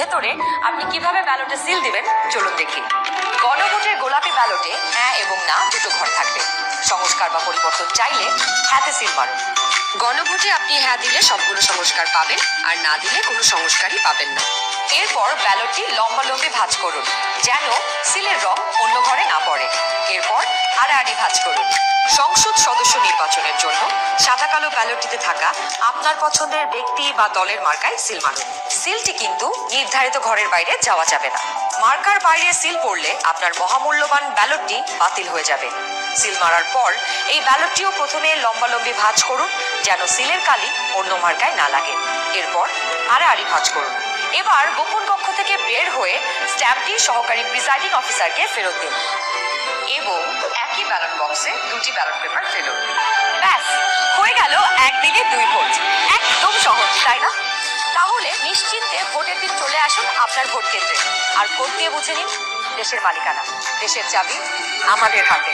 ভেতরে আপনি কিভাবে ব্যালটে সিল দিবেন চলুন দেখি। গণভোটের গোলাপি ব্যালটে হ্যাঁ এবং না দুটো ঘর থাকবে। সংস্কার বা পরিবর্তন চাইলে হ্যাঁতে সিল মারুন। গণভোটে আপনি হ্যাঁ দিলে সবগুলো সংস্কার পাবেন, আর না দিলে কোনো সংস্কারই পাবেন না। এরপর ব্যালটটি লম্বালম্বি ভাঁজ করুন যেন সিলের রং অন্য ঘরে না পড়ে। এরপর আড়াআড়ি ভাঁজ করুন। সংসদ সদস্য নির্বাচনের জন্য সাদা কালো ব্যালটটিতে থাকা আপনার পছন্দের ব্যক্তি বা দলের মার্কায় সিল মারুন। সিলটি কিন্তু নির্ধারিত ঘরের বাইরে যাওয়া যাবে না। মার্কার বাইরে সিল পড়লে আপনার মহামূল্যবান ব্যালটটি বাতিল হয়ে যাবে। সিল মারার পর এই ব্যালটটিও প্রথমে লম্বালম্বি ভাঁজ করুন যেন সিলের কালি অন্য মার্কায় না লাগে। এরপর আড়াআড়ি ভাঁজ করুন। এবার গোপন কক্ষ থেকে বের হয়ে স্ট্যাম্পটি সহকারী প্রিসাইডিং অফিসারকে ফেরত দিন এবং একই ব্যালট বক্সে দুটি ব্যালট পেপার ফেলুন। ব্যাস হয়ে গেল একদিকে দুই ভোট। একদম সহজ, তাই না? তাহলে নিশ্চিন্তে ভোটের দিন চলে আসুন আপনার ভোট কেন্দ্রে আর ভোট দিয়ে বুঝে নিন দেশের মালিকানা, দেশের চাবি আমাদের হাতে।